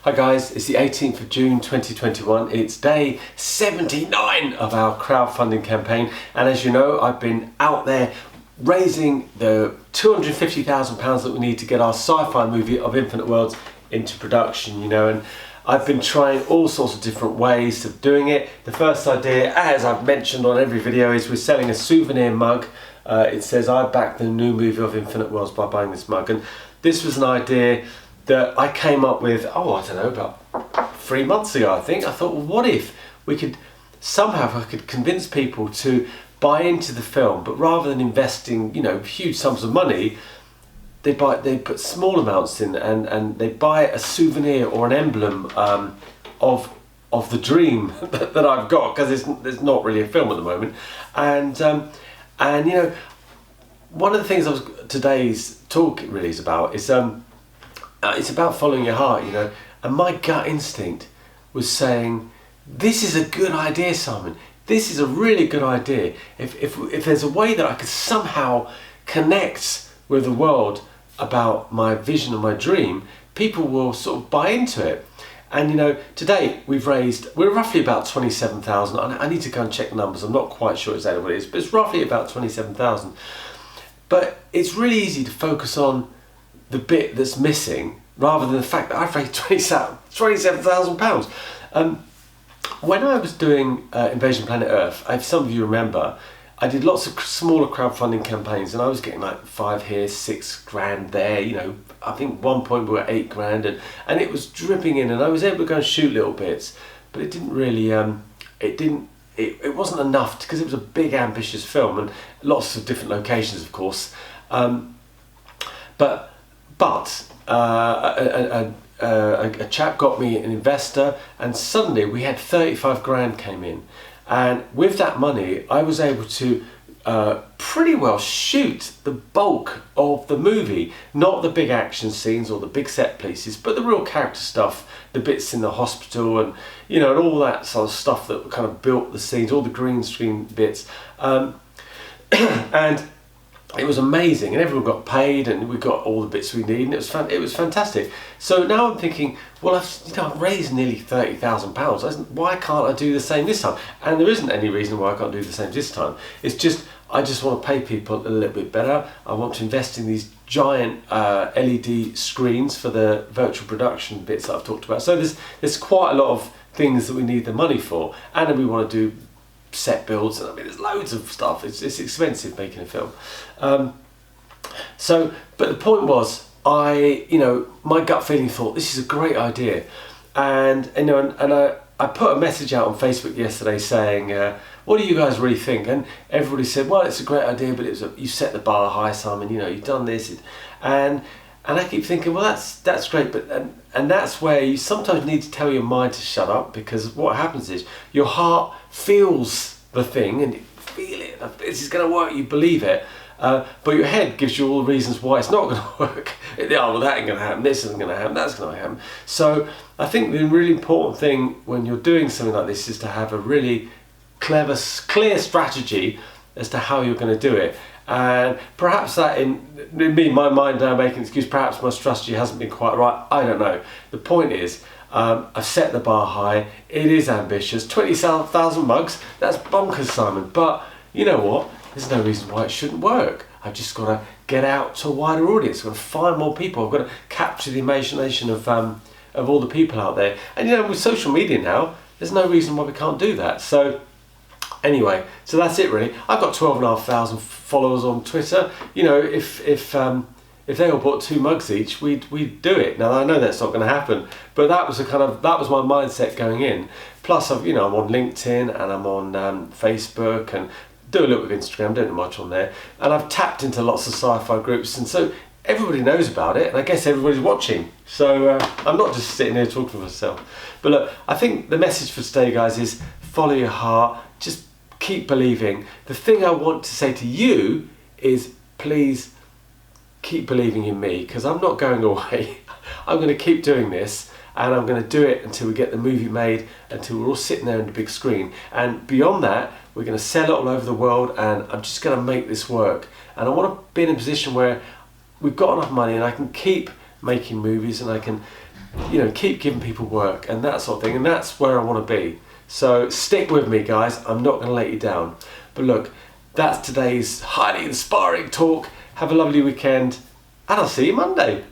Hi guys, it's the 18th of June 2021. It's day 79 of our crowdfunding campaign, and as you know, I've been out there raising the £250,000 that we need to get our sci-fi movie of Infinite Worlds into production, and I've been trying all sorts of different ways of doing it. The first idea, as I've mentioned on every video, is we're selling a souvenir mug. It says, "I backed the new movie of Infinite Worlds by buying this mug," and this was an idea that I came up with, about 3 months ago, I think. I thought, well, what if we could somehow, if I could convince people to buy into the film, but rather than investing, huge sums of money, they put small amounts in, and they buy a souvenir or an emblem of the dream that I've got, because there's not really a film at the moment, and one of the things today's talk really is about is it's about following your heart, and my gut instinct was saying, this is a good idea, Simon. This is a really good idea. If there's a way that I could somehow connect with the world about my vision and my dream, people will sort of buy into it. And to date we're roughly about 27,000. I need to go and check the numbers. I'm not quite sure exactly what it is, but it's roughly about 27,000. But it's really easy to focus on the bit that's missing rather than the fact that I've raised £27,000. When I was doing Invasion Planet Earth, if some of you remember, I did lots of smaller crowdfunding campaigns, and I was getting like 5 here, 6 grand there, I think one point we were 8 grand, and it was dripping in, and I was able to go and shoot little bits, but it didn't really, it wasn't enough, because it was a big ambitious film and lots of different locations, of course. But a chap got me an investor, and suddenly we had 35 grand came in, and with that money I was able to pretty well shoot the bulk of the movie, not the big action scenes or the big set pieces, but the real character stuff, the bits in the hospital, and and all that sort of stuff that kind of built the scenes, all the green screen bits, and it was amazing, and everyone got paid, and we got all the bits we need, and it was fantastic. So now I'm thinking, well, I've raised nearly £30,000. Why can't I do the same this time? And there isn't any reason why I can't do the same this time. It's just I just want to pay people a little bit better. I want to invest in these giant LED screens for the virtual production bits that I've talked about. So there's quite a lot of things that we need the money for, and then we want to do set builds, and there's loads of stuff. It's expensive making a film. But the point was, my gut feeling thought this is a great idea, and I put a message out on Facebook yesterday saying, what do you guys really think? And everybody said, well, it's a great idea, but you set the bar high, Simon. You've done this, and I keep thinking, well, that's great, but and that's where you sometimes need to tell your mind to shut up, because what happens is your heart feels the thing, and you feel it. This is going to work. You believe it, but your head gives you all the reasons why it's not going to work. Well, that ain't going to happen. This isn't going to happen. That's going to happen. So I think the really important thing when you're doing something like this is to have a really clear strategy as to how you're going to do it. And perhaps that in my mind now making an excuse, perhaps my strategy hasn't been quite right. I don't know. The point is, I've set the bar high. It is ambitious. 20,000 mugs, that's bonkers, Simon. But you know what? There's no reason why it shouldn't work. I've just got to get out to a wider audience. I've got to find more people. I've got to capture the imagination of all the people out there. And with social media now, there's no reason why we can't do that. So anyway, so that's it really. I've got 12,500 followers on Twitter. If they all bought 2 mugs each, we'd do it. Now I know that's not going to happen, but that was my mindset going in. Plus, I'm on LinkedIn, and I'm on Facebook, and do a little bit of Instagram. Don't do much on there, and I've tapped into lots of sci-fi groups, and so everybody knows about it, and I guess everybody's watching. So I'm not just sitting here talking to myself. But look, I think the message for today, guys, is follow your heart. Just keep believing. The thing I want to say to you is, please keep believing in me, because I'm not going away. I'm going to keep doing this, and I'm going to do it until we get the movie made, until we're all sitting there on the big screen. And beyond that, we're going to sell it all over the world, and I'm just going to make this work. And I want to be in a position where we've got enough money, and I can keep making movies, and I can keep giving people work and that sort of thing, and that's where I want to be. So stick with me, guys. I'm not going to let you down. But look, that's today's highly inspiring talk. Have a lovely weekend, and I'll see you Monday.